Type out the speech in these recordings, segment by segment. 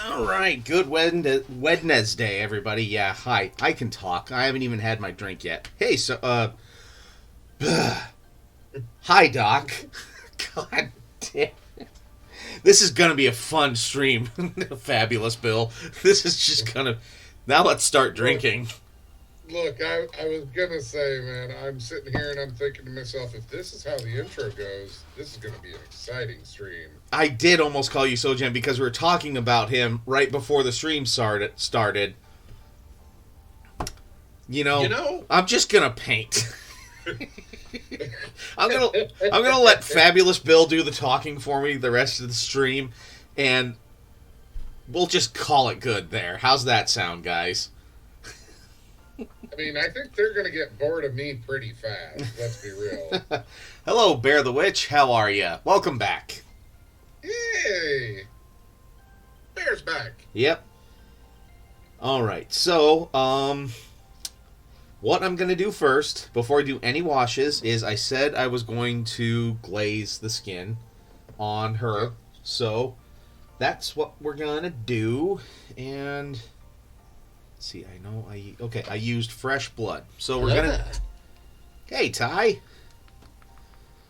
All right, good Wednesday, everybody. Yeah, hi. I can talk. I haven't even had my drink yet. Hey, hi, Doc. God damn. This is gonna be a fun stream. Fabulous, Bill. This is just gonna. Now let's start Look, drinking. look, I was gonna say, man, I'm sitting here and I'm thinking to myself, if this is how the intro goes, this is gonna be an exciting stream. I did almost call you Sojan because we were talking about him right before the stream started. You You know, know, I'm just gonna paint. I'm gonna I'm gonna let Fabulous Bill do the talking for me the rest of the stream, and we'll just call it good there. How's that sound, guys? I mean, I think they're gonna get bored of me pretty fast. Let's be real. Hello, Bear the Witch. How are you? Welcome back. Hey, Bear's back. Yep. All right. So, what I'm gonna do first before I do any washes is I said I was going to glaze the skin on her. Yep. So that's what we're gonna do. And let's see, I used fresh blood. So we're gonna Ah. hey Ty.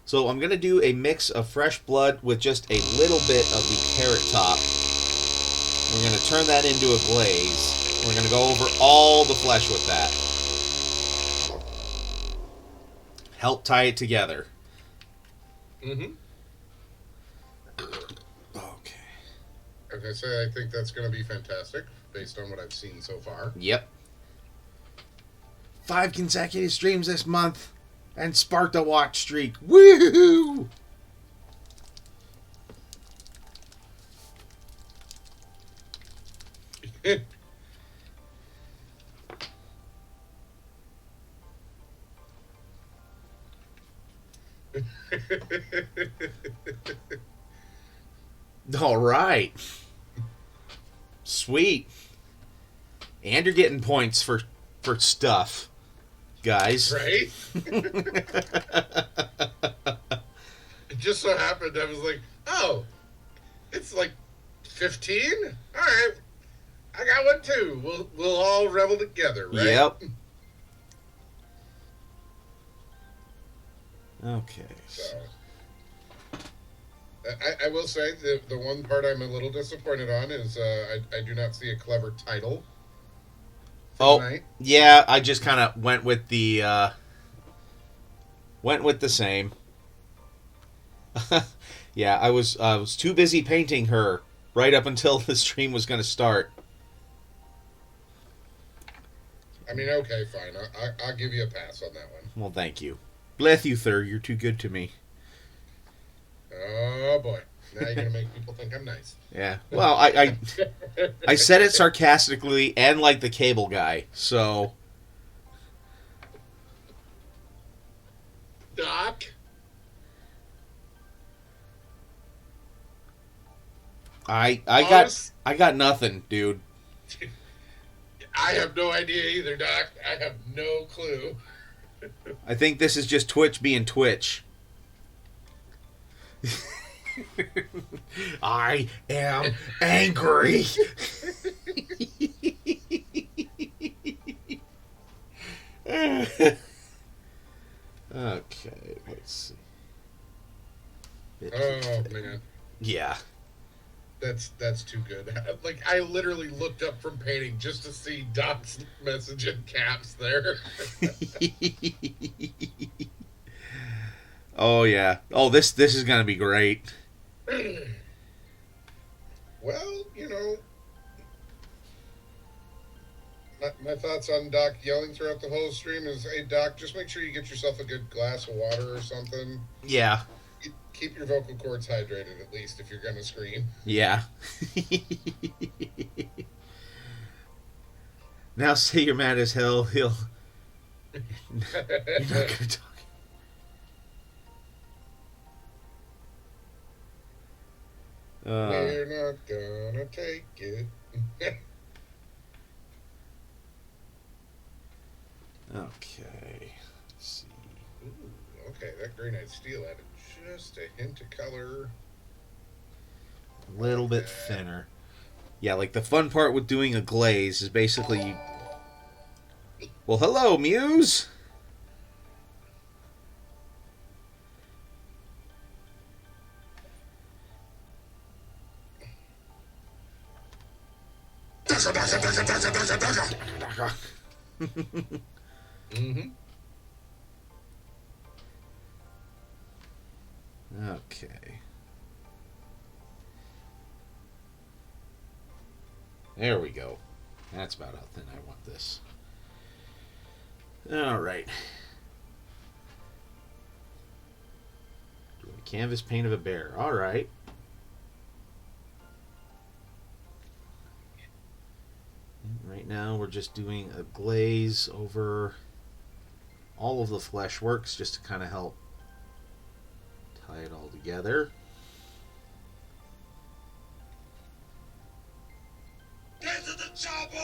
So I'm gonna do a mix of fresh blood with just a little bit of the carrot top. We're gonna turn that into a glaze. We're gonna go over all the flesh with that. Help tie it together. Mm-hmm. Okay. Like I say, I think that's gonna be fantastic based on what I've seen so far. Yep. 5 consecutive streams this month and sparked a watch streak. Woohoo! All right. Sweet. And you're getting points for stuff, guys. Right? It just so happened I was like, oh, it's like 15? All right, I got one too. We'll all revel together, right? Yep. Okay. So I will say the one part I'm a little disappointed on is I do not see a clever title for Oh, tonight. yeah, I just kind of went with the same. Yeah, I was too busy painting her right up until the stream was going to start. I mean, okay, fine. I'll give you a pass on that one. Well, thank you. Bless you, sir. You're too good to me. Oh boy, now you're gonna make people think I'm nice. Yeah. Well, I said it sarcastically and like the cable guy. So Doc. I got nothing, dude. I have no idea either, Doc. I have no clue. I think this is just Twitch being Twitch. I am angry. Okay, let's see. Oh man, Yeah. that's too good. Like I literally looked up from painting just to see Doc's message in caps there. Oh yeah. Oh, this is gonna be great. Well, my thoughts on Doc yelling throughout the whole stream is, hey Doc, just make sure you get yourself a good glass of water or something. Yeah. Keep your vocal cords hydrated at least if you're gonna scream. Yeah. Now say you're mad as hell. You're not gonna talk. Uh, We're not gonna take it. okay. Let's see. Ooh, okay, that granite steel added just a hint of color. A little bit Okay. thinner. Yeah, like the fun part with doing a glaze is basically you... Well, hello, Muse! Mm-hmm. Okay. There we go. That's about how thin I want this. Alright. Doing a canvas paint of a bear. Alright. Right now we're just doing a glaze over all of the flesh works just to kind of help tie it all together. Get to the chopper!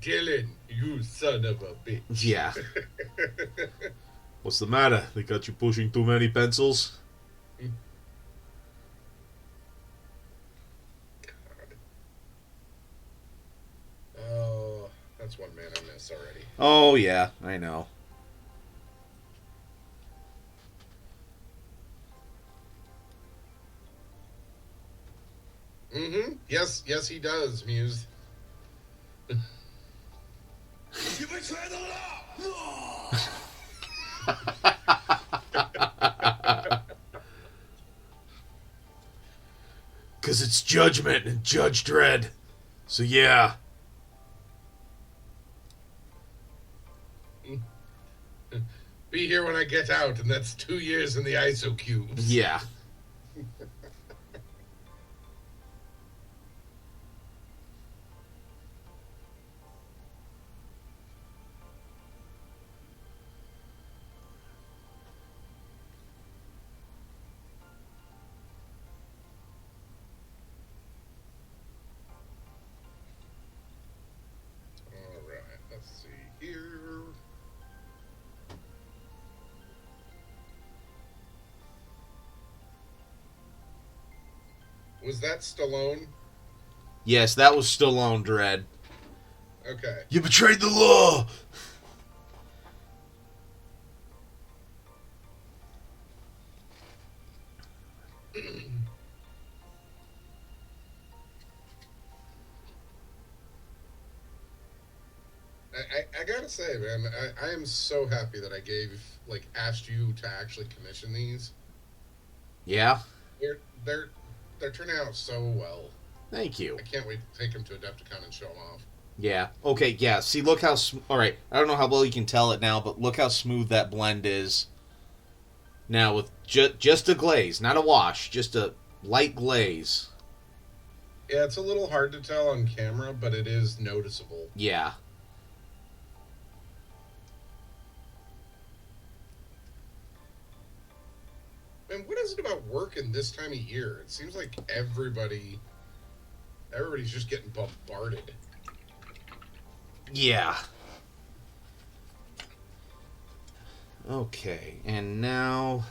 Dylan, you son of a bitch. Yeah. What's the matter? They got you pushing too many pencils? Oh, that's one man I miss already. Oh, yeah, I know. Mm-hmm. Yes, he does, Muse. You betray the law! Because it's judgment and Judge Dredd. So, yeah. Be here when I get out, and that's 2 years in the ISO cubes. Yeah. Alright, let's see here. Was that Stallone? Yes, that was Stallone, Dredd. Okay. You betrayed the law! I gotta say, man, I am so happy that I asked you to actually commission these. Yeah? They're turning out so well. Thank you. I can't wait to take them to Adepticon and show them off. Yeah. Okay, yeah. See, look how... Alright, I don't know how well you can tell it now, but look how smooth that blend is. Now, with just a glaze, not a wash, just a light glaze. Yeah, it's a little hard to tell on camera, but it is noticeable. Yeah. Man, what is it about working this time of year? It seems like everybody's just getting bombarded. Yeah. Okay, and now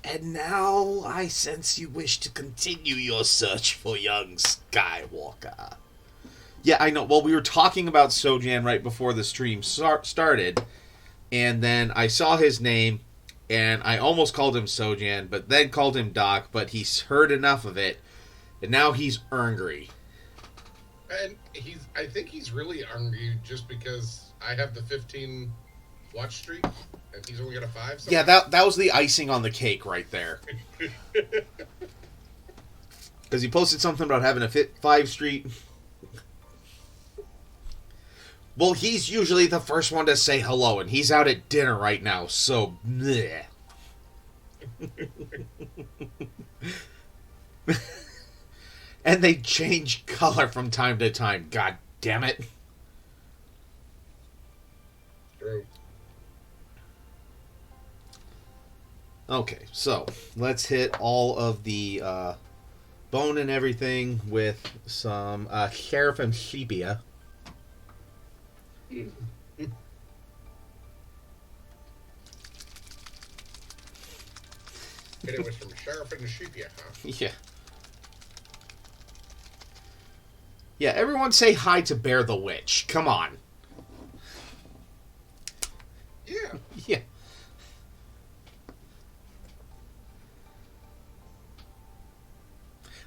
I sense you wish to continue your search for young Skywalker. Yeah, I know. Well, we were talking about Sojan right before the stream started, and then I saw his name, and I almost called him Sojan, but then called him Doc, but he's heard enough of it, and now he's angry. And I think he's really angry just because I have the 15 watch streak, and he's only got a 5. Yeah, that was the icing on the cake right there. Because he posted something about having a 5 streak. Well, he's usually the first one to say hello, and he's out at dinner right now, so... bleh. And they change color from time to time. God damn it. True. Okay, so let's hit all of the bone and everything with some Sheriff and Sepia. And it was from Sheriff and the Sheepia, huh? Yeah. Yeah, everyone say hi to Bear the Witch. Come on. Yeah. Yeah.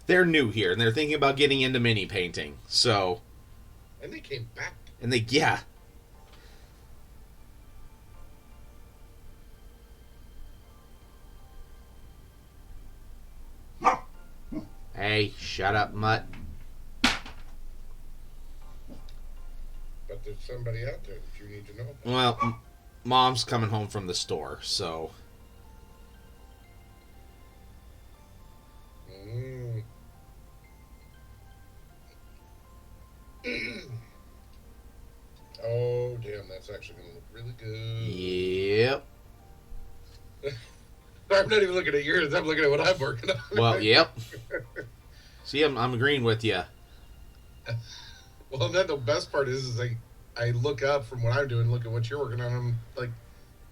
They're new here, and they're thinking about getting into mini painting. So. And they came back. And they, yeah. Hey, shut up, mutt. But there's somebody out there that you need to know about. Well, Mom's coming home from the store, so. Mm. Oh, damn, that's actually going to look really good. Yep. I'm not even looking at yours. I'm looking at what I'm working on. Well, yep. See, I'm agreeing with you. Well, and then the best part is I look up from what I'm doing, look at what you're working on. I'm like,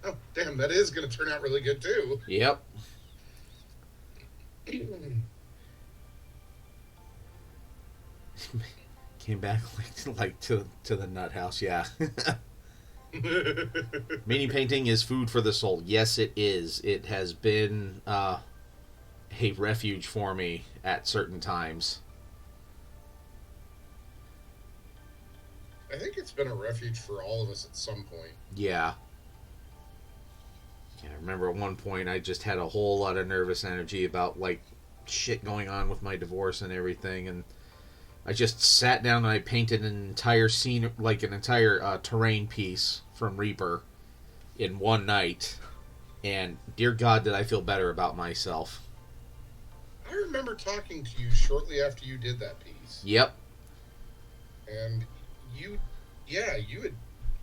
oh, damn, that is going to turn out really good, too. Yep. Came back like to the nut house, yeah. Mini painting is food for the soul. Yes, it is. It has been a refuge for me at certain times. I think it's been a refuge for all of us at some point. Yeah. I remember at one point I just had a whole lot of nervous energy about like shit going on with my divorce and everything, and I just sat down and I painted an entire scene, like an entire terrain piece from Reaper in one night, and dear God did I feel better about myself. I remember talking to you shortly after you did that piece. Yep. And you had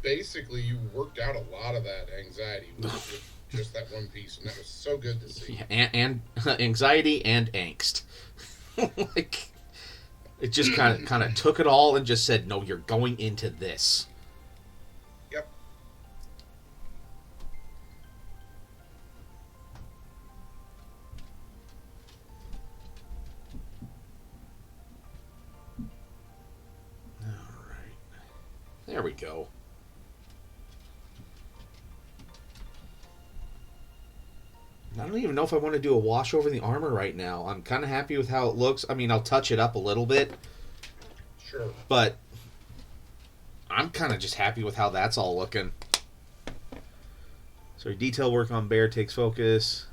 basically, you worked out a lot of that anxiety with just that one piece, and that was so good to see. Yeah, and anxiety and angst. Like, it just kind of took it all and just said, no, you're going into this. Yep. All right. There we go. I don't even know if I want to do a wash over the armor right now. I'm kind of happy with how it looks. I mean, I'll touch it up a little bit. Sure. But I'm kind of just happy with how that's all looking. So detail work on Bear takes focus.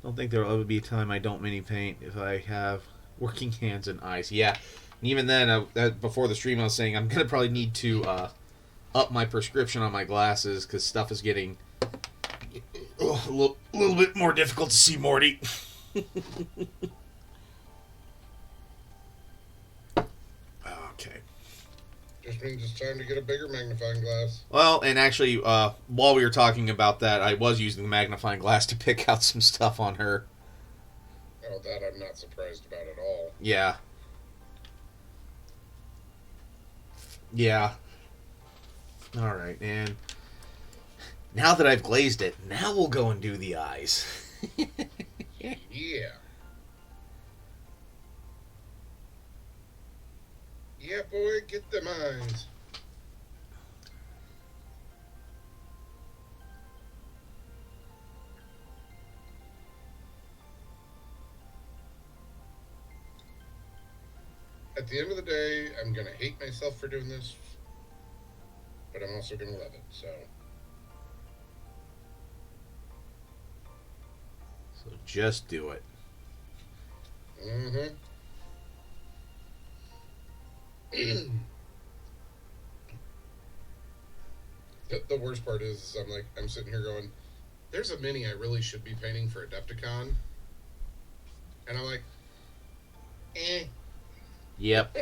Don't think there will ever be a time I don't mini paint if I have working hands and eyes. Yeah. And even then, before the stream, I was saying I'm going to probably need to up my prescription on my glasses because stuff is getting a little bit more difficult to see, Morty. Okay. Just means it's time to get a bigger magnifying glass. Well, and actually, while we were talking about that, I was using the magnifying glass to pick out some stuff on her. Oh, that I'm not surprised about at all. Yeah. Yeah. All right, and now that I've glazed it, now we'll go and do the eyes. Yeah. Yeah, boy, get them eyes. At the end of the day, I'm going to hate myself for doing this, but I'm also going to love it, so. So just do it. Mm-hmm. The worst part is I'm sitting here going, there's a mini I really should be painting for Adepticon. And I'm like, eh. Yep.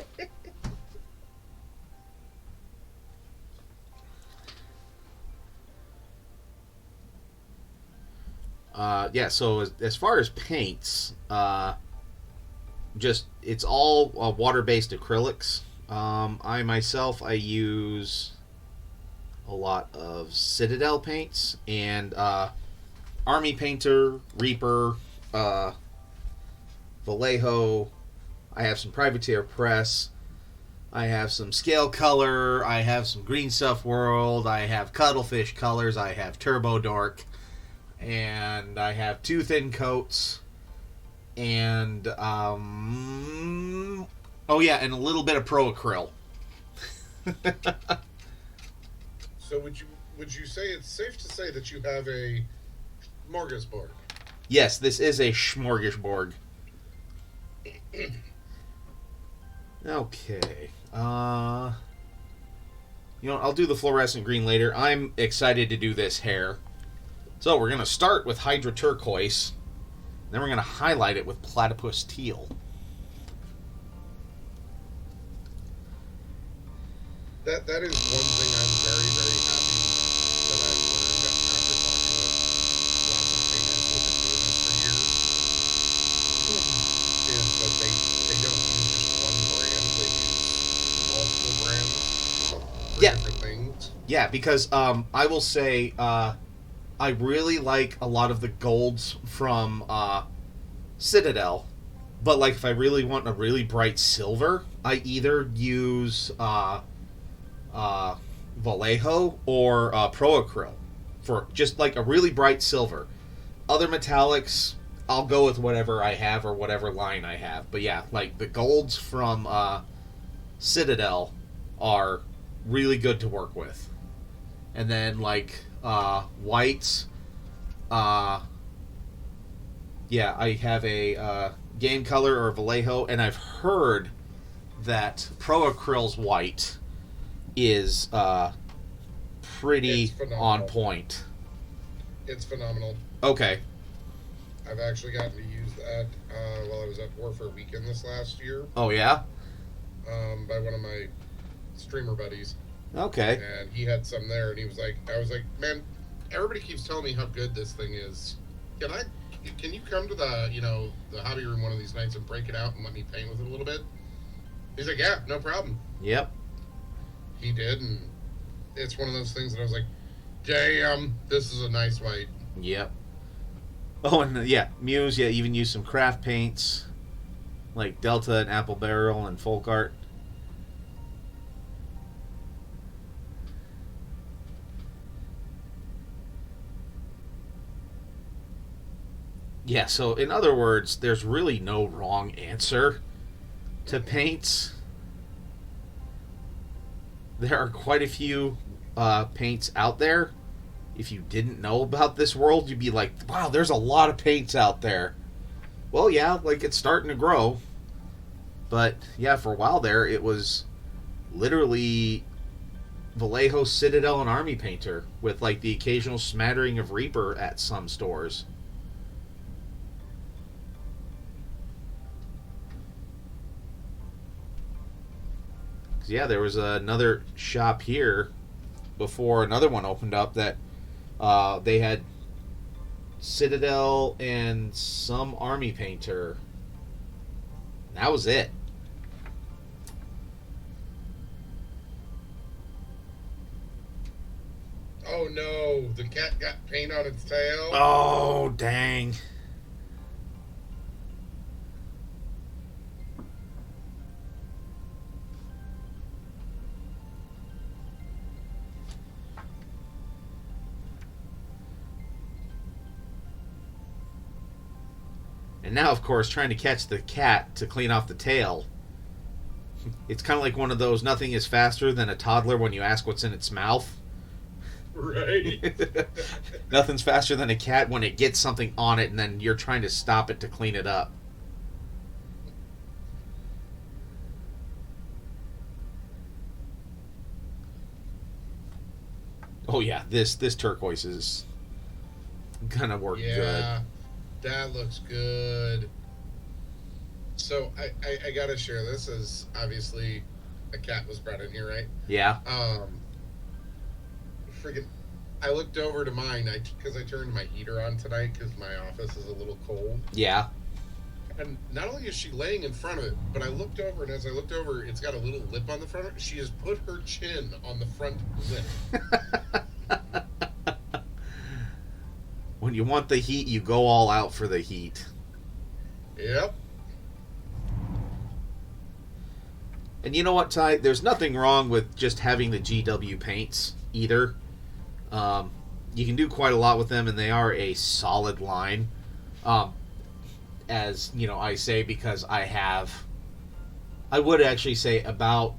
Yeah, so as far as paints, just it's all water-based acrylics. I myself, I use a lot of Citadel paints, and Army Painter, Reaper, Vallejo. I have some Privateer Press. I have some Scale Color. I have some Green Stuff World. I have Cuttlefish Colors. I have Turbo Dork. And I have 2 thin coats. And, oh yeah, and a little bit of Pro Acryl. So would you say it's safe to say that you have a smorgasbord? Yes, this is a smorgasbord. Okay. You know, I'll do the fluorescent green later. I'm excited to do this hair. So we're going to start with Hydra Turquoise. Then we're going to highlight it with Platypus Teal. That is one thing I'm very, very happy that I've learned after talking with lots of painters who have been doing this for years, is that they don't use just one brand, they use multiple brands for different things. Yeah, because I will say I really like a lot of the golds from Citadel, but like if I really want a really bright silver, I either use Vallejo or Pro Acryl for just like a really bright silver. Other metallics, I'll go with whatever I have or whatever line I have. But yeah, like the golds from Citadel are really good to work with. And then like whites, yeah, I have a Game Color or Vallejo, and I've heard that Pro Acryl's white is pretty on point. It's phenomenal. Okay. I've actually gotten to use that while I was at Warfare Weekend this last year. Oh, yeah? By one of my streamer buddies. Okay. And he had some there, and I was like, man, everybody keeps telling me how good this thing is. Can you come to the hobby room one of these nights and break it out and let me paint with it a little bit? He's like, yeah, no problem. Yep. He did, and it's one of those things that I was like, damn, this is a nice white. Yep. Oh, and yeah, Muse, yeah, even use some craft paints, like Delta and Apple Barrel and Folk Art. Yeah, so in other words, there's really no wrong answer to paints. There are quite a few paints out there. If you didn't know about this world, you'd be like, wow, there's a lot of paints out there. Well, yeah, like it's starting to grow. But yeah, for a while there, it was literally Vallejo, Citadel, and Army Painter with like the occasional smattering of Reaper at some stores. Yeah, there was another shop here before another one opened up that they had Citadel and some Army Painter. That was it. Oh no, the cat got paint on its tail. Oh, dang. And now, of course, trying to catch the cat to clean off the tail. It's kind of like one of those nothing is faster than a toddler when you ask what's in its mouth. Right. Nothing's faster than a cat when it gets something on it and then you're trying to stop it to clean it up. Oh yeah, this turquoise is gonna work good. Yeah, that looks good. So I gotta share this, as obviously a cat was brought in here, right? Yeah. Freaking, I looked over to mine because I turned my heater on tonight because my office is a little cold. Yeah. And not only is she laying in front of it, but I looked over, and as I looked over, it's got a little lip on the front of it. She has put her chin on the front lip. When you want the heat, you go all out for the heat. Yep. And you know what, Ty? There's nothing wrong with just having the GW paints either. You can do quite a lot with them, and they are a solid line. As you know, I say because I would actually say about.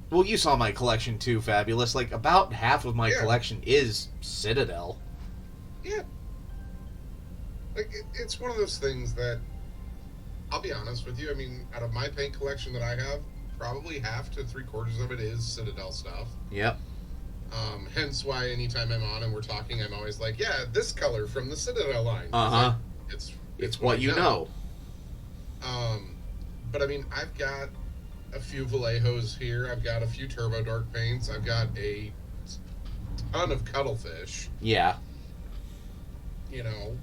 Well, you saw my collection too, Fabulous. Like about half of my collection is Citadel. Yeah. Like it's one of those things that I'll be honest with you. I mean, out of my paint collection that I have, probably half to 3/4 of it is Citadel stuff. Yep. Hence why anytime I'm on and we're talking, I'm always like, yeah, this color from the Citadel line. Uh-huh. It's what you know. But I mean, I've got a few Vallejos here. I've got a few Turbo Dark paints. I've got a ton of Cuttlefish. Yeah. You know,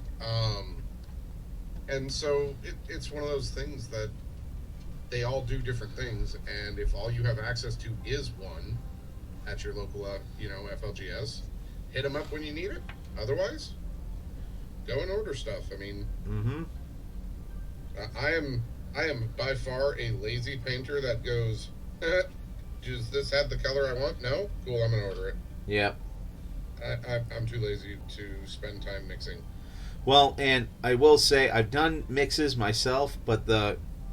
and so it's one of those things that they all do different things, and if all you have access to is one at your local, FLGS, hit them up when you need it. Otherwise, go and order stuff. I mean, I am by far a lazy painter that goes, does this have the color I want? No? Cool, I'm going to order it. Yep. I'm too lazy to spend time mixing. Well, and I will say I've done mixes myself, but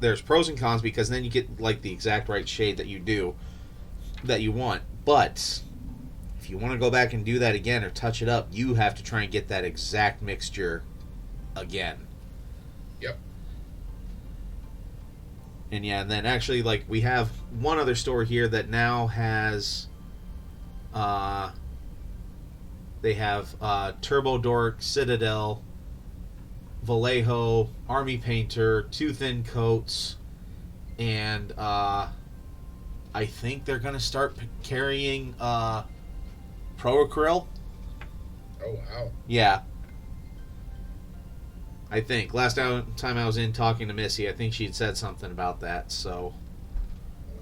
there's pros and cons because then you get like the exact right shade that you want. But if you want to go back and do that again or touch it up, you have to try and get that exact mixture again. Yep. And yeah, and then actually, like, we have one other store here that now has they have Turbo Dork, Citadel, Vallejo, Army Painter, two thin coats, and I think they're going to start carrying Pro Acryl. Oh, wow. Yeah. I think. Last time I was in talking to Missy, I think she'd said something about that, so.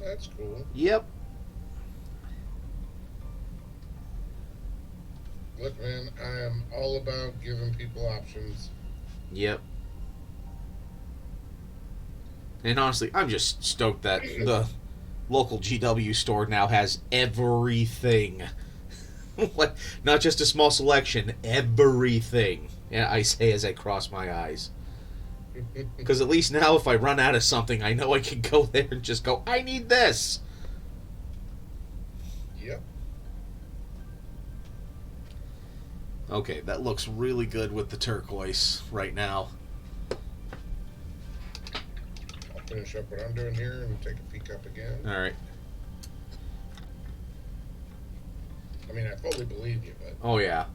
That's cool. Yep. Look, man, I am all about giving people options. Yep. And honestly, I'm just stoked that the local GW store now has everything. Like, not just a small selection, everything. Yeah, I say as I cross my eyes. Because at least now if I run out of something, I know I can go there and just go, I need this. Yep. Okay, that looks really good with the turquoise right now. I'll finish up what I'm doing here and take a peek up again. All right. I mean, I fully believe you, but... Oh, yeah.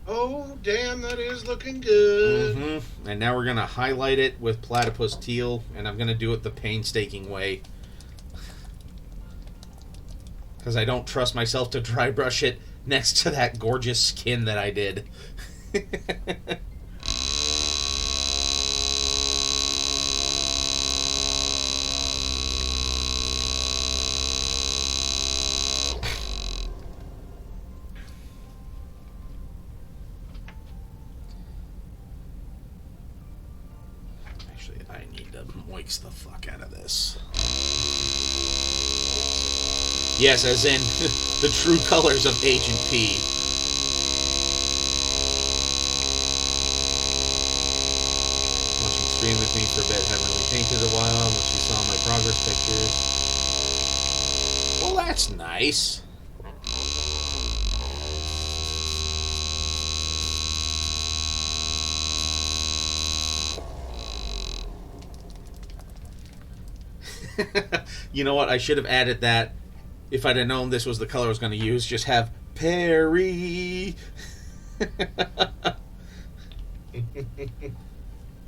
Oh, damn, that is looking good. Mm-hmm. And now we're going to highlight it with Platypus Teal, and I'm going to do it the painstaking way. Because I don't trust myself to dry brush it next to that gorgeous skin that I did. Actually, I need to moix the fuck out of this. Yes, as in the true colors of Agent P. Watching stream with me for a bit, haven't really painted a while, unless you saw my progress pictures. Well, that's nice. You know what? I should have added that. If I'd have known this was the color I was going to use, just have Perry.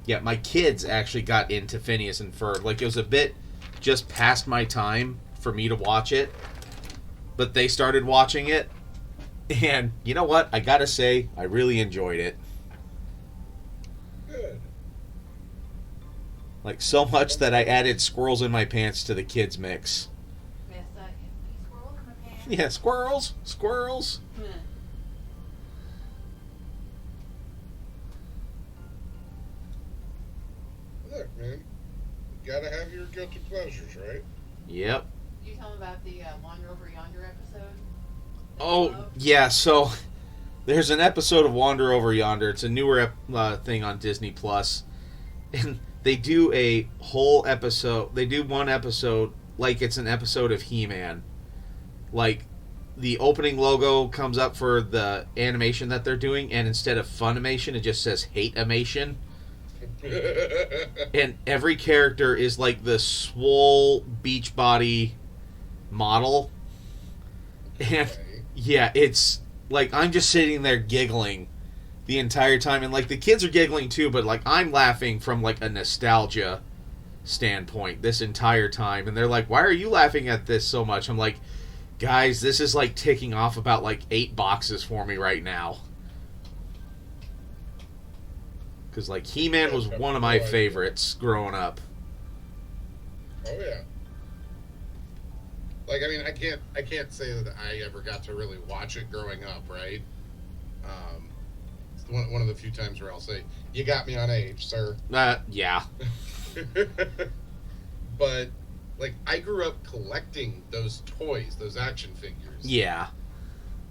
Yeah, my kids actually got into Phineas and Ferb. Like, it was a bit just past my time for me to watch it, but they started watching it, and you know what? I gotta say, I really enjoyed it. Like, so much that I added squirrels in my pants to the kids mix. Miss, squirrels in my pants. Yeah, squirrels. Squirrels. Look, man, you gotta have your guilty pleasures, right? Yep. Did you tell them about the Wander Over Yonder episode? Oh, yeah, so there's an episode of Wander Over Yonder. It's a newer thing on Disney Plus. And they do a whole episode. They do one episode like it's an episode of He-Man. Like, the opening logo comes up for the animation that they're doing, and instead of Funimation, it just says Hate-imation. And every character is like the swole beach body model. And yeah, it's like I'm just sitting there giggling the entire time, and like the kids are giggling too, but like I'm laughing from like a nostalgia standpoint this entire time, and they're like, "Why are you laughing at this so much?" I'm like, "Guys, this is like ticking off about like 8 boxes for me right now." Because like He-Man was one of my favorites growing up. Oh yeah. Like, I mean, I can't say that I ever got to really watch it growing up, right? It's one of the few times where I'll say, "You got me on age, sir." Yeah. But like, I grew up collecting those toys, those action figures. Yeah.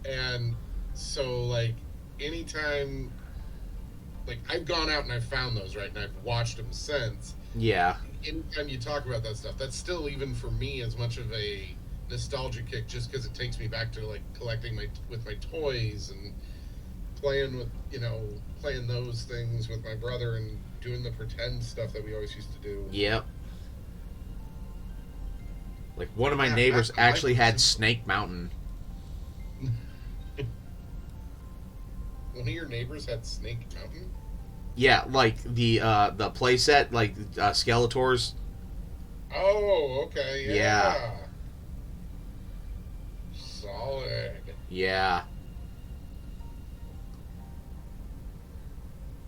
And so, like, anytime, like, I've gone out and I've found those, right, and I've watched them since. Yeah. Anytime you talk about that stuff, that's still, even for me, as much of a nostalgia kick, just because it takes me back to, like, collecting with my toys and playing with, playing those things with my brother and doing the pretend stuff that we always used to do. Yep. Like, one of my neighbors actually had Snake Mountain. One of your neighbors had Snake Mountain? Yeah, like the playset, like Skeletor's. Oh, okay, yeah. Solid. Yeah.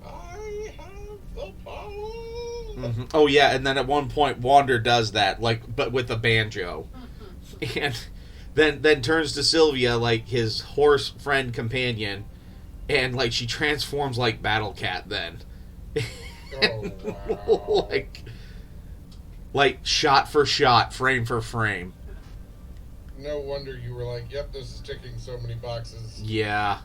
I have the power. Mm-hmm. Oh yeah, and then at one point Wander does that, like, but with a banjo, and then turns to Sylvia, like his horse friend companion, and like she transforms like Battle Cat then. Oh wow! like shot for shot, frame for frame. No wonder you were like, "Yep, this is ticking so many boxes." Yeah.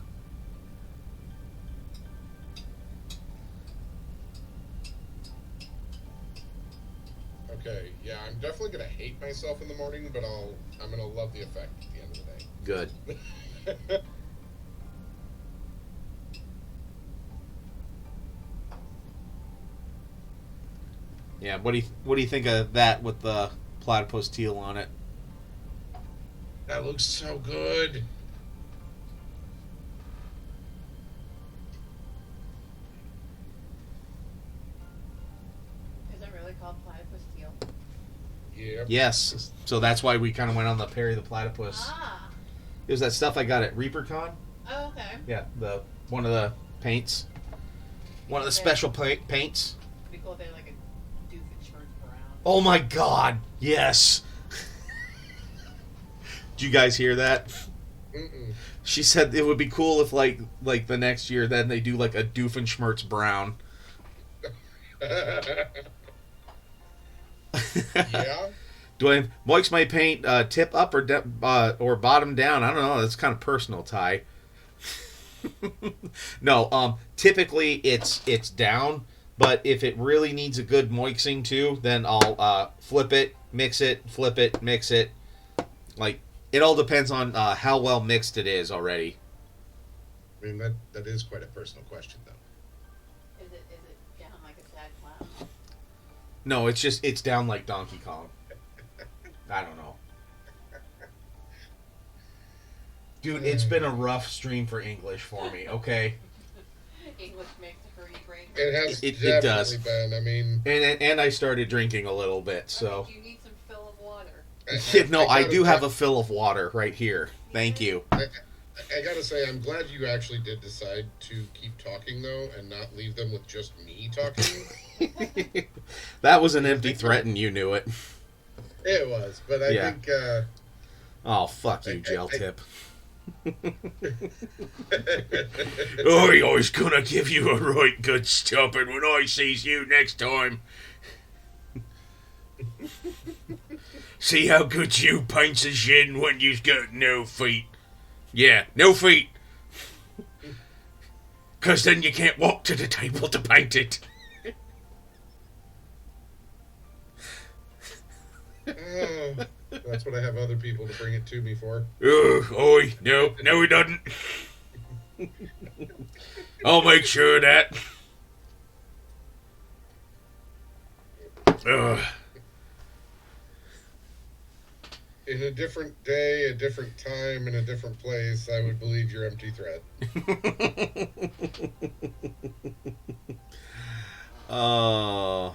Okay, yeah, I'm definitely gonna hate myself in the morning, but I'm gonna love the effect at the end of the day. Good. Yeah, what do you think of that with the platypus teal on it? That looks so good. Is it really called platypus teal? Yeah. Yes. So that's why we kind of went on the Perry the Platypus. Ah. It was that stuff I got at ReaperCon. Oh, okay. Yeah, one of the paints. One of the special paints. Pretty cool if they had like a Doofenshmirtz brown. Oh my god, yes. Did you guys hear that? Mm-mm. She said it would be cool if like the next year then they do like a Doofenshmirtz brown. Yeah. Do I moist my paint tip up or bottom down? I don't know. That's kind of personal, Ty. No, typically it's down, but if it really needs a good moixing too, then I'll flip it, mix it, flip it, mix it. Like, it all depends on how well mixed it is already. I mean, that is quite a personal question, though. Is it down like a sad clown? No, it's down like Donkey Kong. I don't know. Dude, it's been a rough stream for English for me, okay? English makes a hurdy break. It has It definitely does. been. I mean, And I started drinking a little bit, so. You need some fill of water. No, I do have a fill of water right here. Thank you. I gotta say, I'm glad you actually did decide to keep talking though, and not leave them with just me talking. That was an I empty think threat, and you knew it. it was, but I Yeah. think Oh, fuck you, I, gel I, tip. I I was gonna give you a right good stopping when I sees you next time. See how good you paints a shin when you've got no feet. Yeah, no feet. 'Cause then you can't walk to the table to paint it. Oh, that's what I have other people to bring it to me for. Oi, no he doesn't. I'll make sure of that. Ugh. In a different day, a different time, in a different place, I would believe your empty threat. Uh,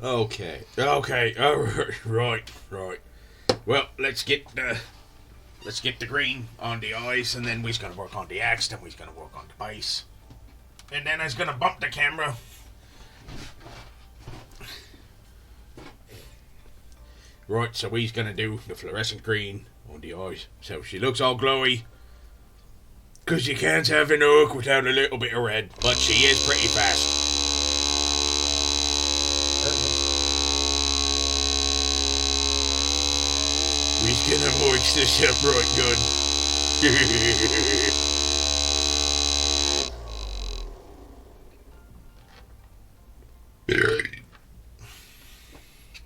okay. Right. Well, let's get the green on the eyes, and then we's gonna work on the axe, then we's gonna work on the base, and then I's gonna bump the camera. Right, so we's gonna do the fluorescent green on the eyes, so she looks all glowy. 'Cause you can't have an orc without a little bit of red, but she is pretty fast. We's gonna mix this up right good.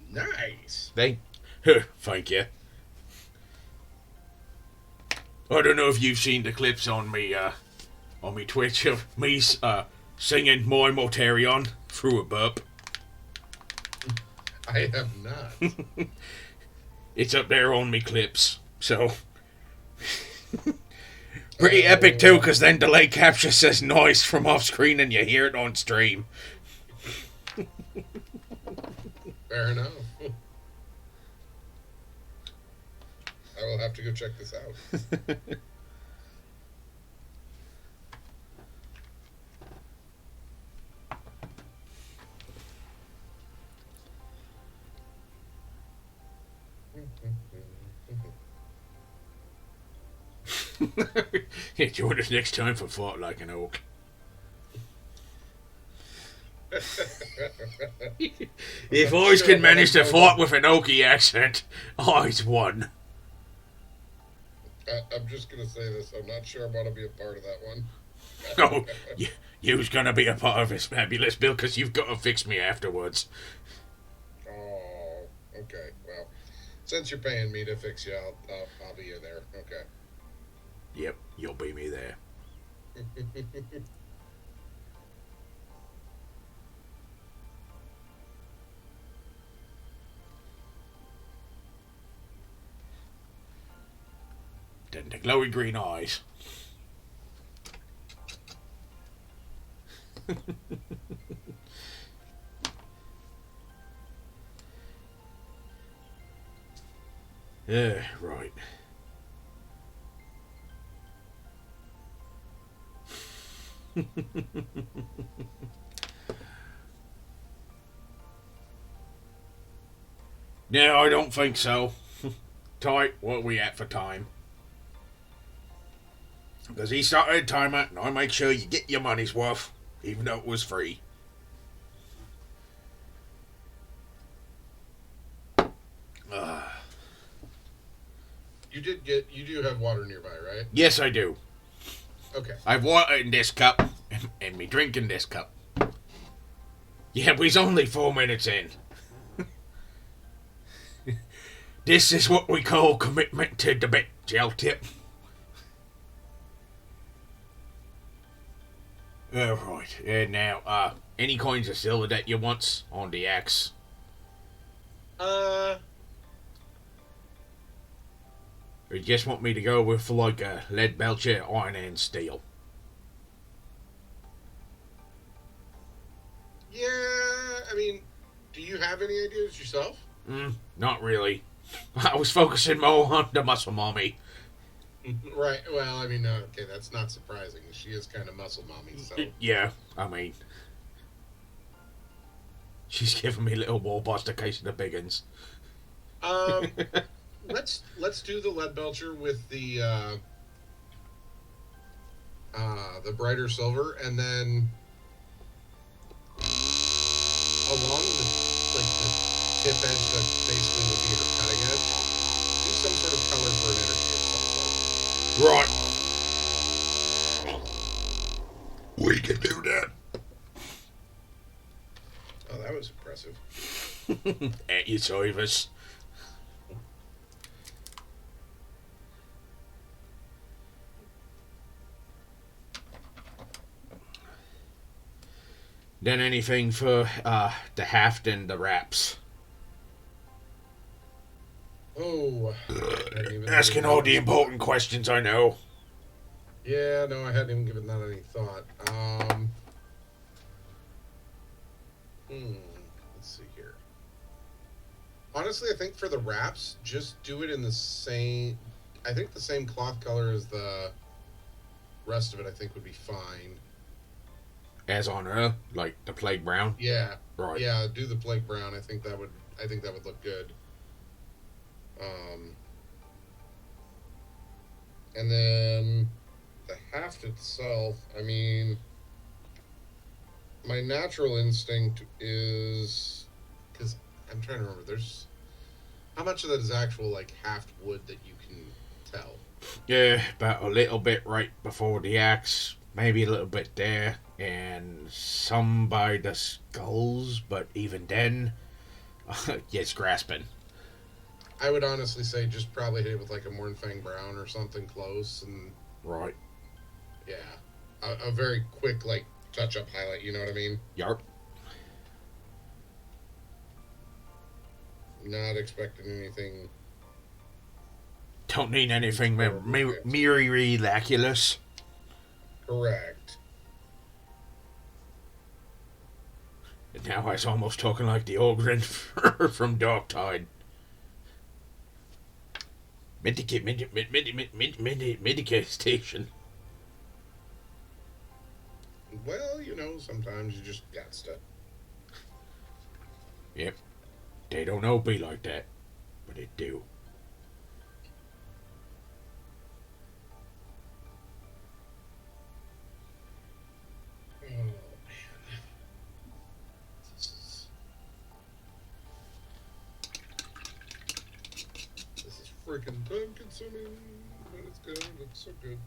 Nice. Thank you. I don't know if you've seen the clips on me Twitch of me singing My Mortarion through a burp. I have not. It's up there on me clips, so pretty epic too. Because then delay capture says noise from off screen and you hear it on stream. Fair enough. I will have to go check this out. Join us next time for Fought Like an Oak. If I can manage to fight with an Okie accent, I's won. I'm just gonna say this. I'm not sure I want to be a part of that one. Oh, you's gonna be a part of this fabulous bill because you've got to fix me afterwards. Oh, okay. Well, since you're paying me to fix you, I'll be in there. Okay. Yep, you'll be me there. Then the glowy green eyes. Yeah, right. No, I don't think so. Tight, what are we at for time? Because he started a timer, and I make sure you get your money's worth, even though it was free. You do have water nearby, right? Yes, I do. Okay. I've water in this cup, and me drink in this cup. Yeah, we's only 4 minutes in. This is what we call commitment to the bit, gel tip. Right. Now, any coins of silver that you want on the axe? Or you just want me to go with like a lead belcher, iron and steel? Yeah, I mean, do you have any ideas yourself? Not really. I was focusing more on the muscle mommy. Right. Well, I mean, okay, that's not surprising. She is kind of muscle mommy, so. Yeah, I mean, she's giving me little wallbuster case of the big uns. Um, let's do the lead belcher with the brighter silver, and then along the tip edge that basically would be her cutting edge, do some sort of color for an energy of some sort. Right. We can do that. Oh, that was impressive. At your service. Then anything for the haft and the wraps. Oh, Asking all the important questions, I know. Yeah, no, I hadn't even given that any thought. Let's see here. Honestly, I think for the wraps, just do it in the same. I think the same cloth color as the rest of it. I think would be fine. As on her, like the plague brown. Yeah. Right. Yeah, do the plague brown. I think that would look good. And then the haft itself, I mean, my natural instinct is, because I'm trying to remember, there's how much of that is actual like haft wood that you can tell. Yeah, about a little bit right before the axe, maybe a little bit there, and some by the skulls, but even then, it's grasping. I would honestly say just probably hit it with like a Mornfang brown or something close, and Right. yeah, a very quick like touch up highlight. You know what I mean? Yarp. Not expecting anything. Don't need anything miraculous. Correct. And now I was almost talking like the Ogren from Darktide. Medicate station. Well, you know, sometimes you just got to. Yep. They don't know be like that, but it do. Oh man, this is freaking time consuming, but it's good. It looks so good.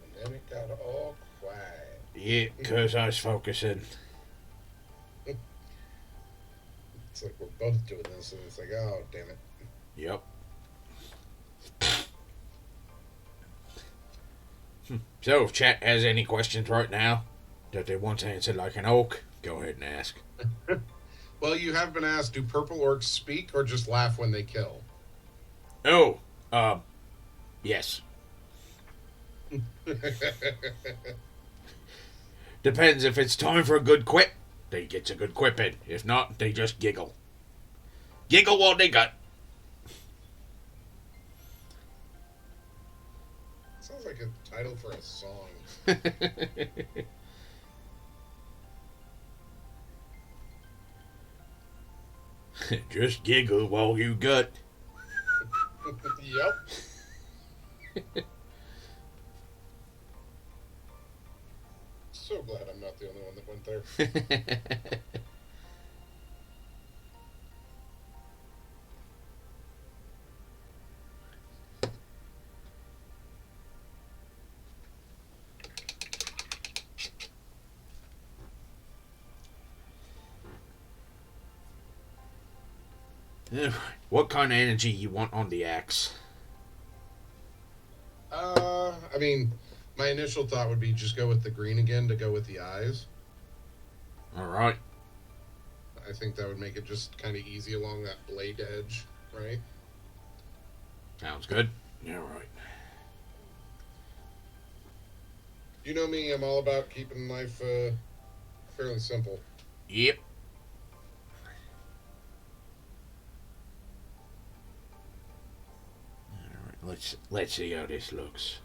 And then it got all quiet. Yeah, because I was focusing. It's like we're both doing this, and it's like, oh, damn it. Yep. So, if chat has any questions right now that they want answered like an oak, go ahead and ask. Well, you have been asked, do purple orcs speak or just laugh when they kill? Oh, yes. Depends if it's time for a good quip, they gets a good quip in. If not, they just giggle. Giggle what they got. Sounds like a title for a song. Just giggle while you gut. Yep. So glad I'm not the only one that went there. What kind of energy you want on the axe? I mean, my initial thought would be just go with the green again to go with the eyes. Alright. I think that would make it just kind of easy along that blade edge, right? Sounds good. Yeah, right. You know me, I'm all about keeping life fairly simple. Yep. Alright, let's see how this looks.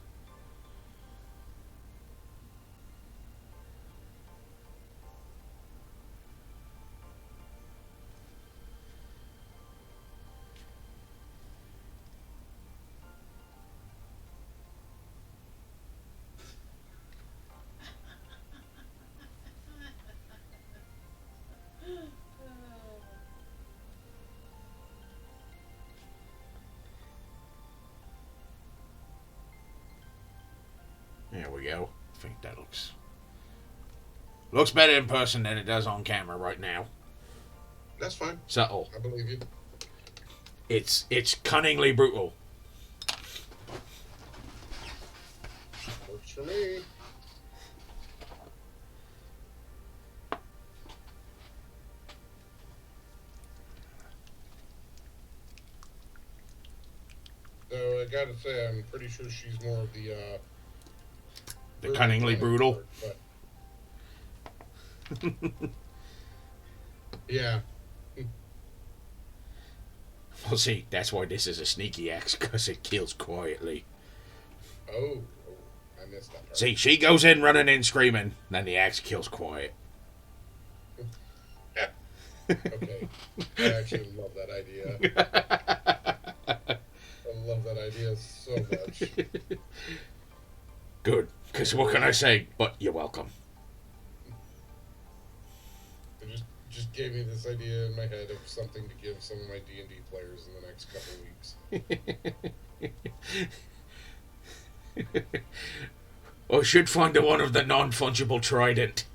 There we go. I think that looks better in person than it does on camera right now. That's fine. Subtle. I believe you. It's cunningly brutal. Works for me. So I gotta say, I'm pretty sure she's more of the Cunningly brutal. Part, but... yeah. Well, see, that's why this is a sneaky axe, because it kills quietly. Oh, I missed that part. See, she goes in running in screaming, then the axe kills quiet. Okay. I actually love that idea. I love that idea so much. Good, because what can I say? But you're welcome. It just gave me this idea in my head of something to give some of my D&D players in the next couple of weeks. Or should find one of the non-fungible trident.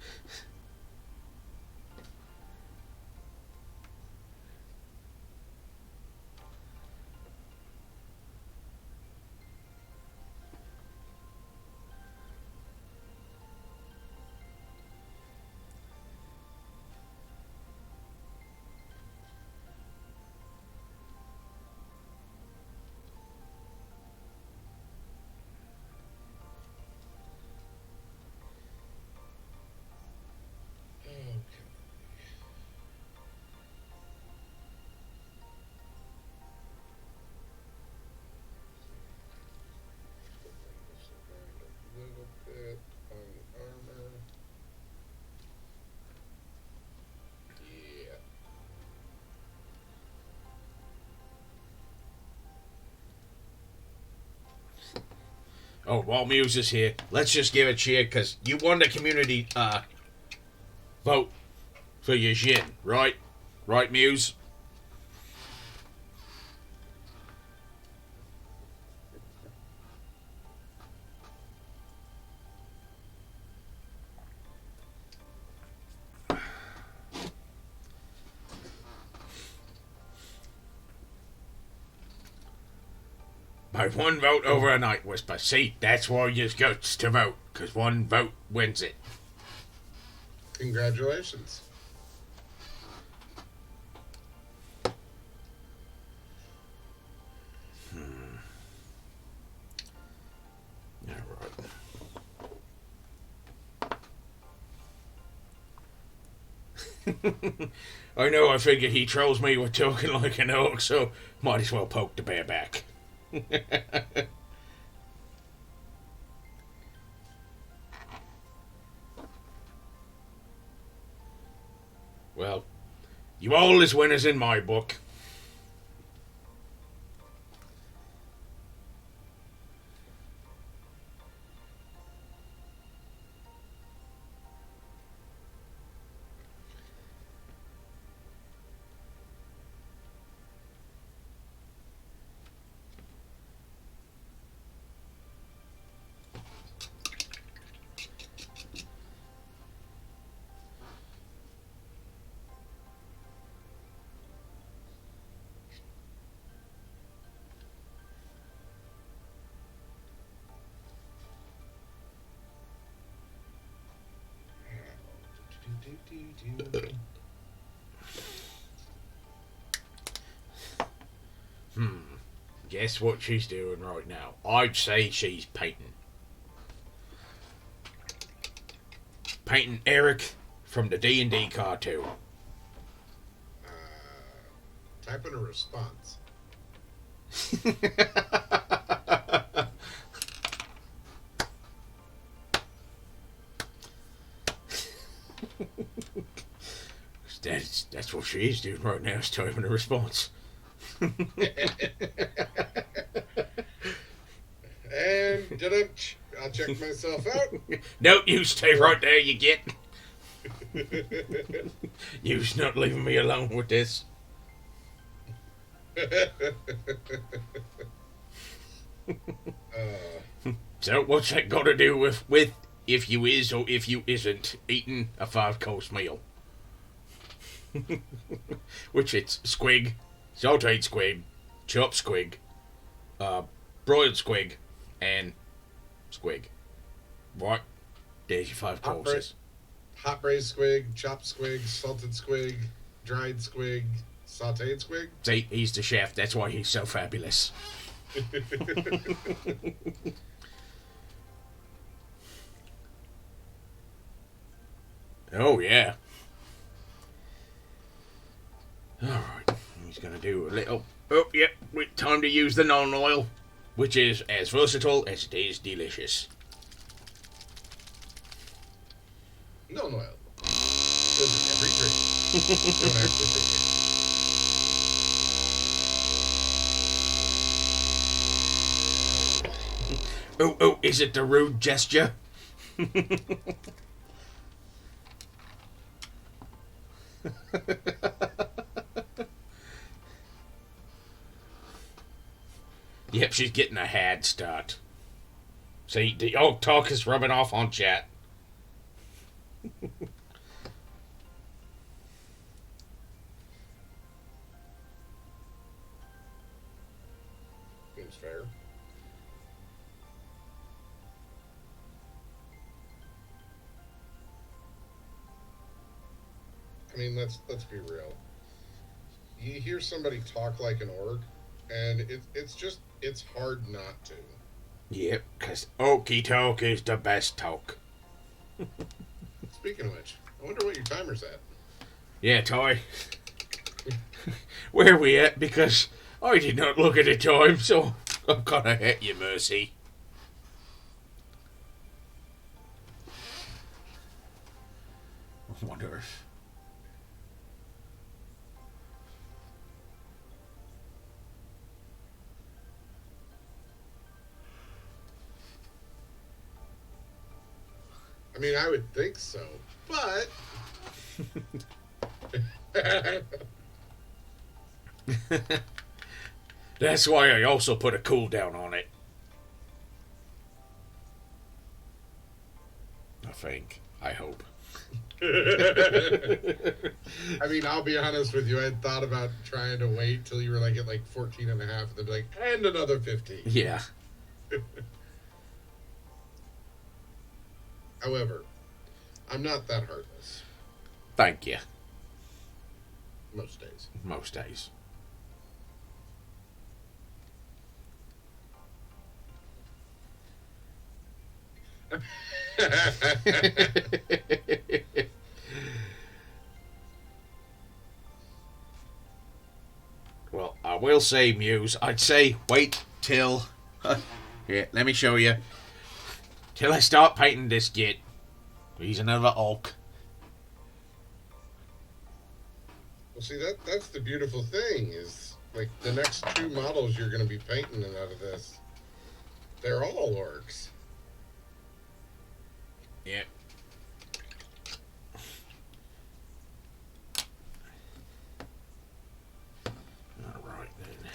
Oh, while Muse is here, let's just give a cheer, because you won the community vote for your Jin, right? Right, Muse? By one vote over a night whisper. See, that's why you got to vote, because one vote wins it. Congratulations. Alright. I know, I figure he trolls me with talking like an orc, so might as well poke the bear back. Well, you all is winners in my book. Guess what she's doing right now? I'd say she's painting. Painting Eric from the D&D cartoon. Type in a response. That's what she is doing right now, is typing a response. And I'll check myself out. No, you stay right there, you get. You's not leaving me alone with this. So what's that got to do with if you is or if you isn't eating a 5-course meal? Which it's squig, sauteed squig, chopped squig, broiled squig, and squig. Right? There's your 5 courses. Hot braised squig, chopped squig, salted squig, dried squig, sauteed squig. See, he's the chef. That's why he's so fabulous. Oh, yeah. Alright, he's going to do a little... Oh, yep, time to use the non-oil, which is as versatile as it is delicious. No oil. Goes in every drink. Don't actually drink it. Oh, is it the rude gesture? Yep, she's getting a head start. See, the oak talk is rubbing off on chat. Seems fair. I mean, let's be real. You hear somebody talk like an orc, and it's hard not to. Yep, because oaky talk is the best talk. Speaking of which, I wonder what your timer's at. Yeah, Toy. Where are we at? Because I did not look at the time, so I'm gonna hit you, Mercy. I wonder if... I mean, I would think so, but... That's why I also put a cooldown on it. I think. I hope. I mean, I'll be honest with you. I had thought about trying to wait till you were like at like 14 and a half, and then be like, and another 15. Yeah. However, I'm not that heartless. Thank you. Most days. Most days. We'll say, Muse. I'd say wait till... Here, let me show you. Till I start painting this git. He's another Hulk. Well, see, that's the beautiful thing is, like, the next 2 models you're going to be painting out of this, they're all orcs. Yep. Alright then.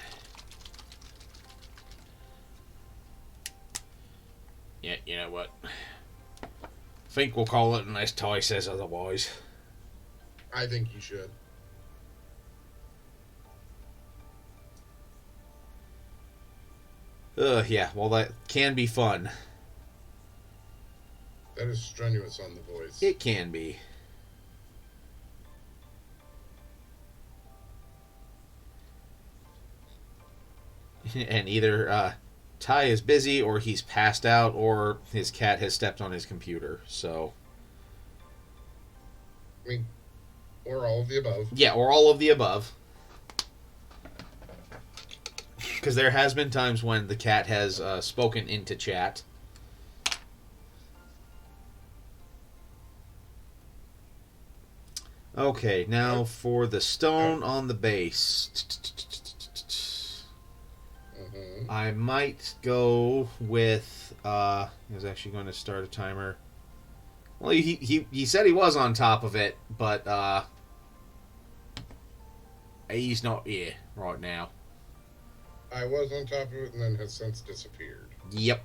Yeah, you know what? I think we'll call it unless Ty says otherwise. I think you should. Yeah, well that can be fun. That is strenuous on the voice. It can be. And either Ty is busy or he's passed out or his cat has stepped on his computer, so... I mean, or all of the above. Yeah, or all of the above. Because there has been times when the cat has spoken into chat. Okay, now for the stone on the base. Mm-hmm. I might go with... I was actually going to start a timer. Well, he said he was on top of it, but he's not here right now. I was on top of it and then has since disappeared. Yep.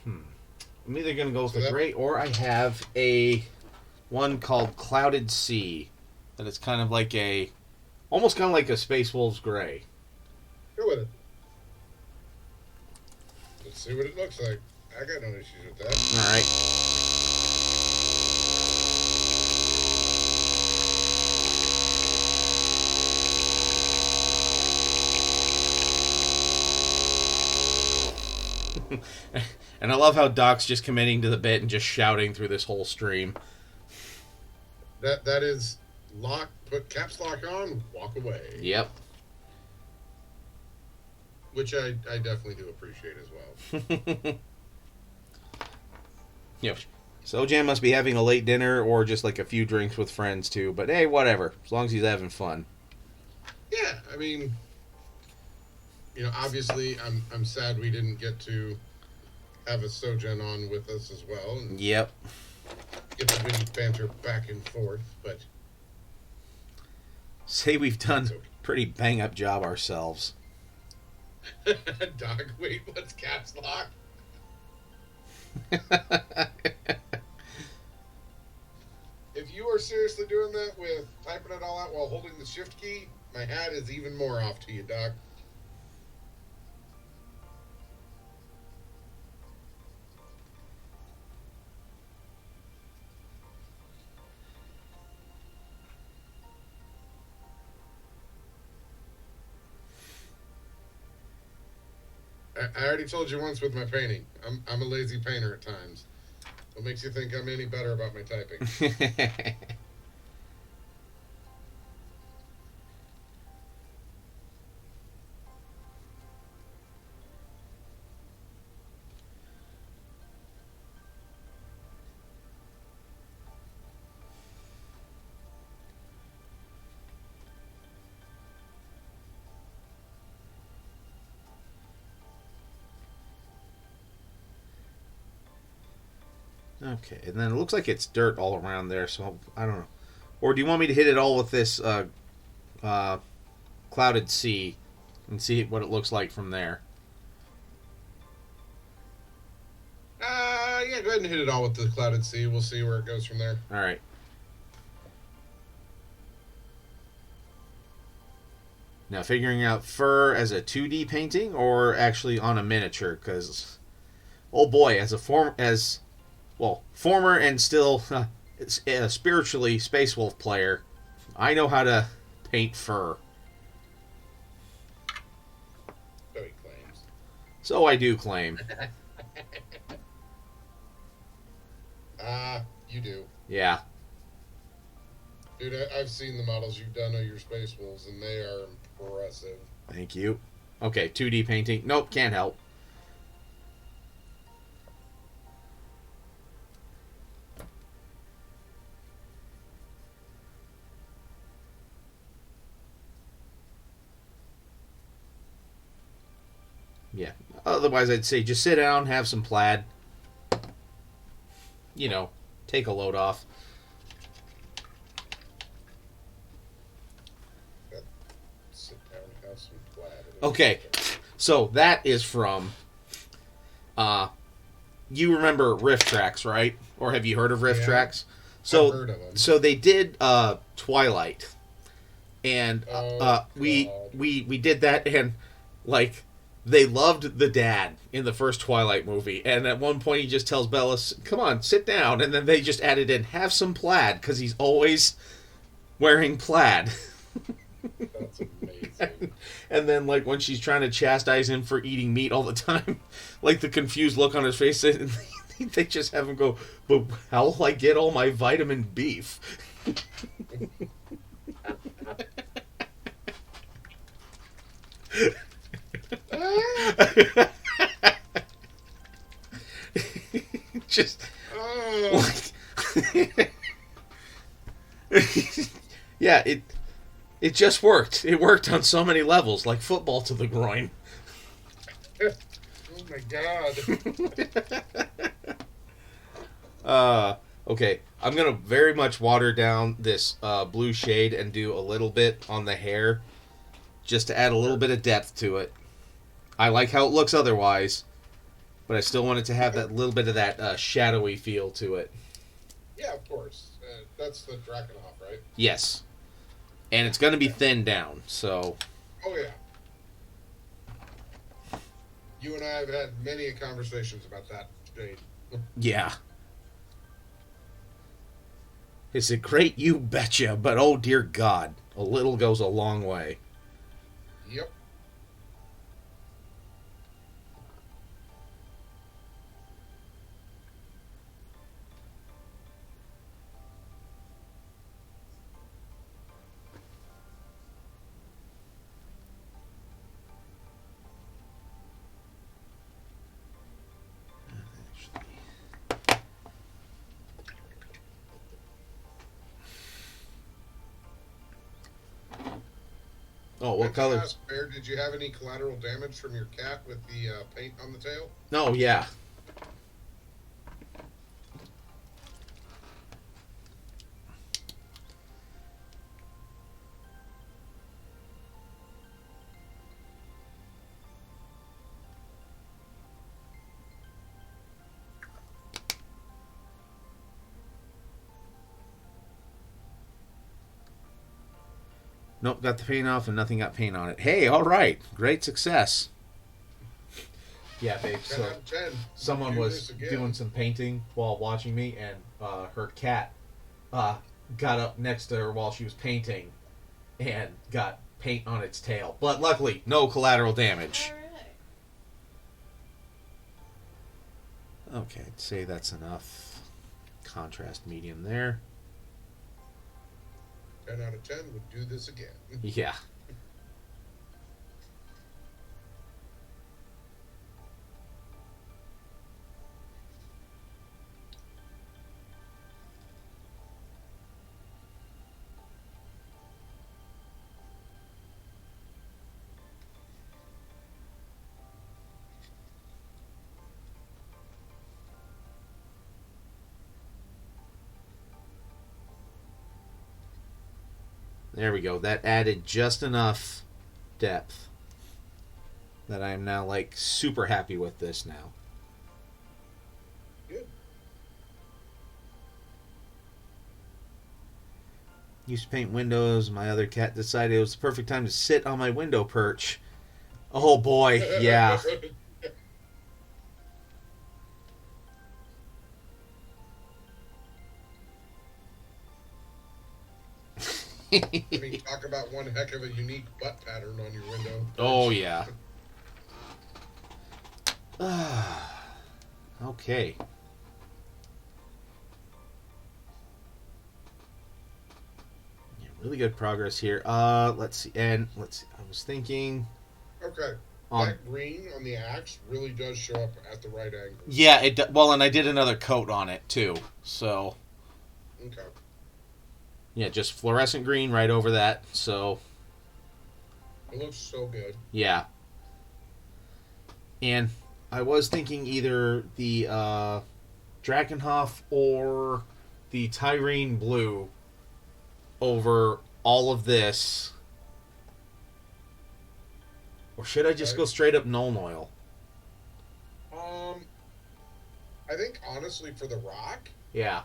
I'm either going to go with the gray, or I have a one called Clouded Sea. That is kind of like a... almost kind of like a Space Wolves gray. Go with it. Let's see what it looks like. I got no issues with that. Alright. And I love how Doc's just committing to the bit and just shouting through this whole stream. That is lock. Put caps lock on. Walk away. Yep. Which I definitely do appreciate as well. Yep. So Jan must be having a late dinner or just like a few drinks with friends too. But hey, whatever. As long as he's having fun. Yeah, I mean, you know, obviously, I'm sad we didn't get to have a Sojan on with us as well. And Yep. get the witty banter back and forth, but Say we've done It's okay. a pretty bang up job ourselves. Doc, wait, what's caps lock? If you are seriously doing that with typing it all out while holding the shift key, my hat is even more off to you, Doc. I already told you once with my painting. I'm a lazy painter at times. What makes you think I'm any better about my typing? Okay, and then it looks like it's dirt all around there, so I don't know. Or do you want me to hit it all with this Clouded Sea and see what it looks like from there? Yeah, go ahead and hit it all with the Clouded Sea. We'll see where it goes from there. All right. Now, figuring out fur as a 2D painting or actually on a miniature, because, oh boy, as a former and still spiritually Space Wolf player, I know how to paint fur. So he claims. So I do claim. You do. Yeah. Dude, I've seen the models you've done of your Space Wolves, and they are impressive. Thank you. Okay, 2D painting. Nope, can't help. Yeah. Otherwise, I'd say just sit down, have some plaid. You know, take a load off. Sit down and have some plaid. Okay, so that is from. You remember Riff Tracks, right? Or have you heard of Riff Yeah. Tracks? I've heard of them. So they did Twilight, and Oh, we God. did that, and like they loved the dad in the first Twilight movie, and at one point he just tells Bella, "Come on, sit down," and then they just added in, "Have some plaid," because he's always wearing plaid. That's amazing. And then, like, when she's trying to chastise him for eating meat all the time, like, the confused look on his face, and they just have him go, "But how will I get all my vitamin beef?" Just, Oh, like... yeah, it just worked. It worked on so many levels, like football to the groin. oh my God. Okay, I'm gonna very much water down this blue shade and do a little bit on the hair, just to add a little bit of depth to it. I like how it looks otherwise, but I still want it to have that little bit of that shadowy feel to it. Yeah, of course. That's the Drakenhof, right? Yes, and it's gonna be thinned down, so Oh, yeah. You and I have had many conversations about that shade. yeah. Is it great? You betcha, but oh dear God, a little goes a long way. Yep. Oh, what Meant to color? ask, Bear, did you have any collateral damage from your cat with the paint on the tail? No, yeah. Nope, got the paint off and nothing got paint on it. Hey, all right, great success. Yeah, babe. 10 So out of 10. someone Do was this again. doing some painting while watching me, and her cat got up next to her while she was painting and got paint on its tail. But luckily, no collateral damage. Alright. Okay, I'd say that's enough contrast medium there. 10 out of 10 would do this again. Yeah. There we go. That added just enough depth that I am now like super happy with this now. Good. Used to paint windows. My other cat decided it was the perfect time to sit on my window perch. Oh boy, yeah. I mean, talk about one heck of a unique butt pattern on your window. Oh yeah. Okay. Really good progress here. Let's see. I was thinking Okay. on. That green on the axe really does show up at the right angle. Yeah, well, and I did another coat on it too. So Okay. yeah, just fluorescent green right over that. So It looks so good. yeah, and I was thinking either the Drakenhof or the Tyrene Blue over all of this. Or should I just Okay. go straight up Nuln Oil? I think honestly for the rock, Yeah.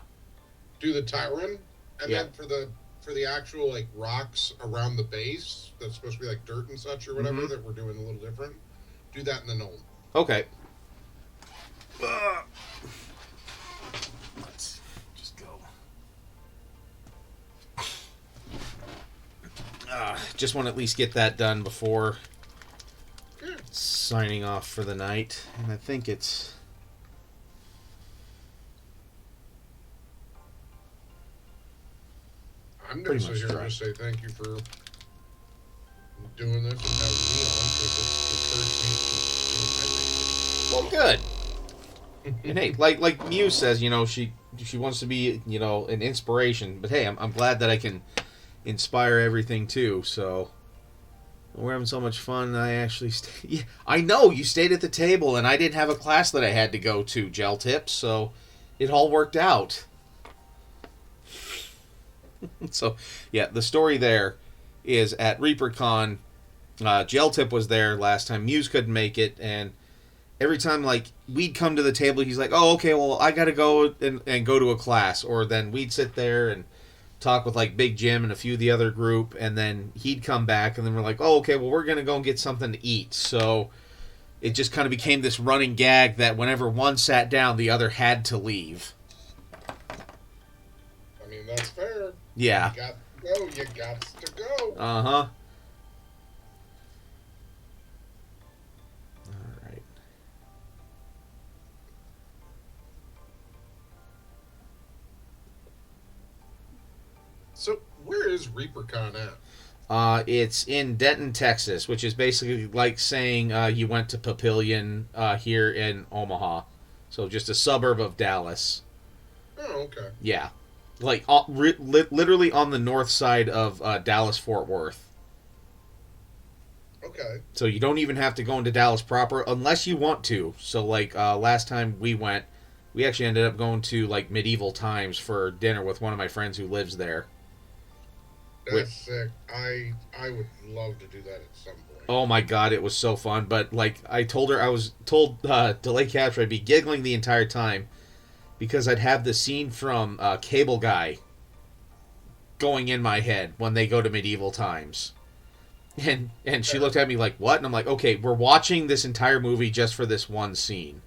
do the Tyrant, and Yeah. then for the actual like rocks around the base that's supposed to be like dirt and such or whatever Mhm. that we're doing a little different, do that in the Nolan. Okay. Let's just go. Just want to at least get that done before Yeah. signing off for the night. And I think it's... I'm Pretty going to sit much here dry. and just say thank you for doing this and having me on because it's encouraged me to do my thing. Well, good. And hey, like Muse says, she wants to be, an inspiration. But hey, I'm glad that I can inspire everything too. So we're having so much fun. I actually, yeah, I know you stayed at the table, and I didn't have a class that I had to go to, Gel Tips. So it all worked out. So yeah, the story there is at ReaperCon. Gel Tip was there last time. Muse couldn't make it, and every time like we'd come to the table, he's like, "Oh, okay, well I gotta go and go to a class," or then we'd sit there and talk with like Big Jim and a few of the other group, and then he'd come back, and then we're like, "Oh, okay, well we're gonna go and get something to eat." So it just kind of became this running gag that whenever one sat down, the other had to leave. I mean, that's fair. Yeah. You got to go. You got to go. Uh huh. All right. So, where is ReaperCon at? It's in Denton, Texas, which is basically like saying you went to Papillion here in Omaha. So just a suburb of Dallas. Oh, okay. Yeah. Like literally on the north side of Dallas-Fort Worth. Okay. So you don't even have to go into Dallas proper unless you want to. So like last time we went, we actually ended up going to like Medieval Times for dinner with one of my friends who lives there. That's sick. I would love to do that at some point. Oh my god, it was so fun. But like I told her, I was told delay capture, I'd be giggling the entire time because I'd have the scene from Cable Guy going in my head when they go to Medieval Times. And she looked at me like, what? And I'm like, okay, we're watching this entire movie just for this one scene.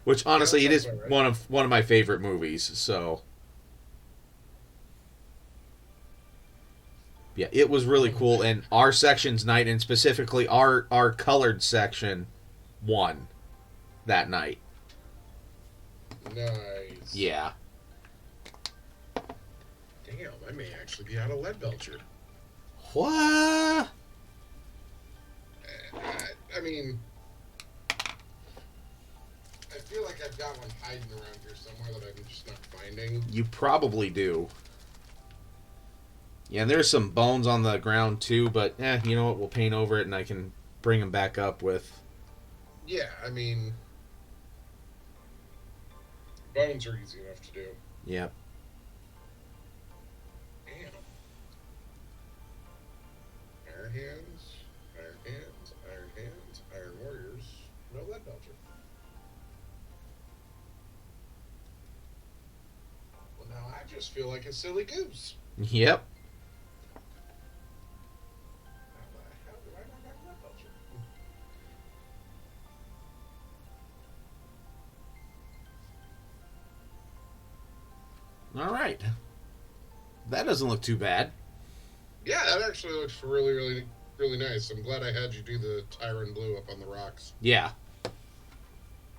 Which honestly, Yeah, it is sounds right. one of my favorite movies. So yeah, it was really cool. And our section's night, and specifically our colored section, won that night. Nice. Yeah. Damn, I may actually be out of lead belcher. What? I mean, I feel like I've got one hiding around here somewhere that I'm just not finding. You probably do. Yeah, there's some bones on the ground too, but you know what? We'll paint over it, and I can bring them back up with. Yeah, I mean, bones are easy enough to do. Yeah. Damn. Iron hands, iron hands, iron hands, iron warriors. No lead belcher. Well, now I just feel like a silly goose. Yep. How do I not have lead belcher? All right. That doesn't look too bad. Yeah, that actually looks really, really, really nice. I'm glad I had you do the Tyron Blue up on the rocks. Yeah. I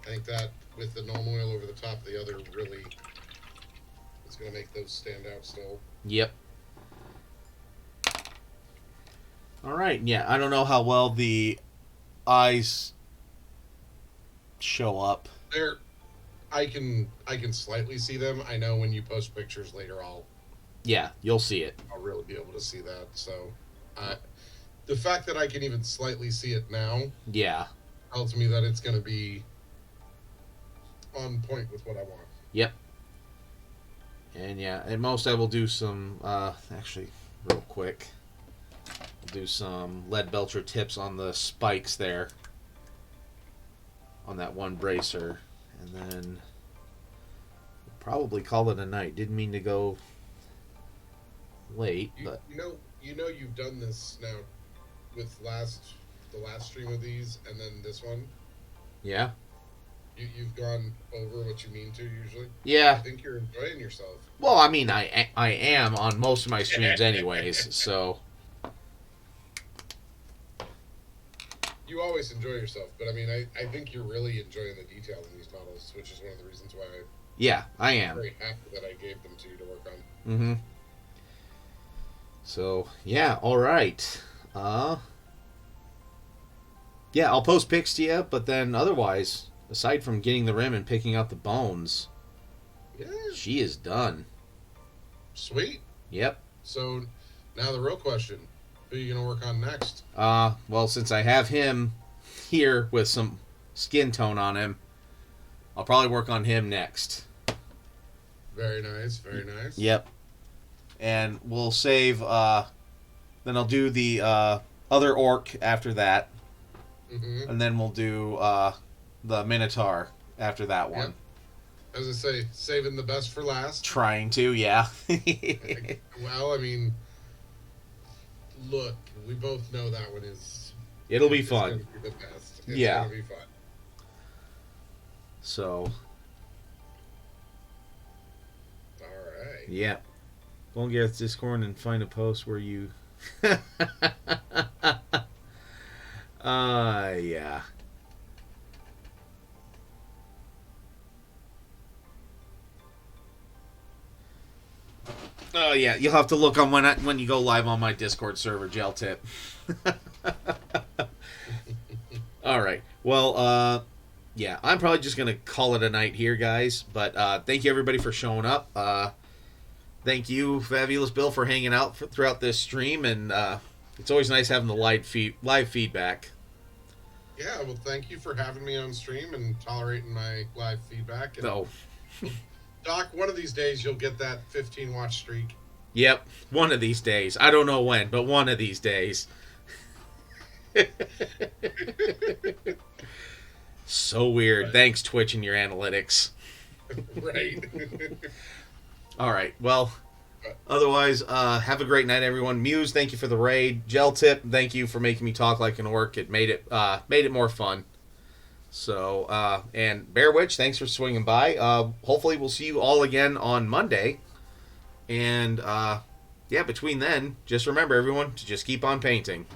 think that with the normal oil over the top of the other really is going to make those stand out still. Yep. All right. Yeah, I don't know how well the eyes show up. I can slightly see them. I know when you post pictures later, Yeah, you'll see it. I'll really be able to see that. So, the fact that I can even slightly see it now, Yeah. tells me that it's going to be on point with what I want. Yep. And yeah, at most I will do some, actually, real quick, I'll do some lead belcher tips on the spikes there, on that one bracer, and then we'll probably call it a night. Didn't mean to go late, but You know you've done this now with the last stream of these, and then this one. yeah. You've gone over what you mean to usually. I Yeah. think you're enjoying yourself. Well, I mean, I am on most of my streams anyways, so. You always enjoy yourself, but I mean, I think you're really enjoying the detail in these models, which is one of the reasons why Yeah, I I'm am. very happy that I gave them to you to work on. Mm-hmm. So, yeah, alright. Yeah, I'll post pics to you, but then otherwise, aside from getting the rim and picking out the bones, Yeah, she is done. sweet. Yep. So now the real question: who are you gonna work on next? Well, since I have him here with some skin tone on him, I'll probably work on him next. Very nice, very nice. Yep. And we'll save, then I'll do the other orc after that, Mm-hmm. and then we'll do the Minotaur after that one. Yep. As I say, saving the best for last. Trying to, yeah. Well, I mean, look, we both know that one is. It'll be is fun. gonna be the best. It's Yeah. gonna be fun. So, All right. yeah. Go and get Discord and find a post where you. Yeah. Oh yeah, you'll have to look on when you go live on my Discord server, Gel Tip. All right. Well, yeah, I'm probably just gonna call it a night here, guys. But thank you everybody for showing up. Thank you, Fabulous Bill, for hanging out throughout this stream, and it's always nice having the live feedback. Yeah, well, thank you for having me on stream and tolerating my live feedback. And Oh, Doc, one of these days you'll get that 15 watch streak. yep. One of these days. I don't know when, but one of these days. So weird. Right. Thanks, Twitch and your analytics. Right. All right. Well, otherwise, have a great night, everyone. Muse, thank you for the raid. Gel Tip, thank you for making me talk like an orc. It made it more fun. So, and Bear Witch, thanks for swinging by. Hopefully, we'll see you all again on Monday. And yeah, between then, just remember, everyone, to just keep on painting.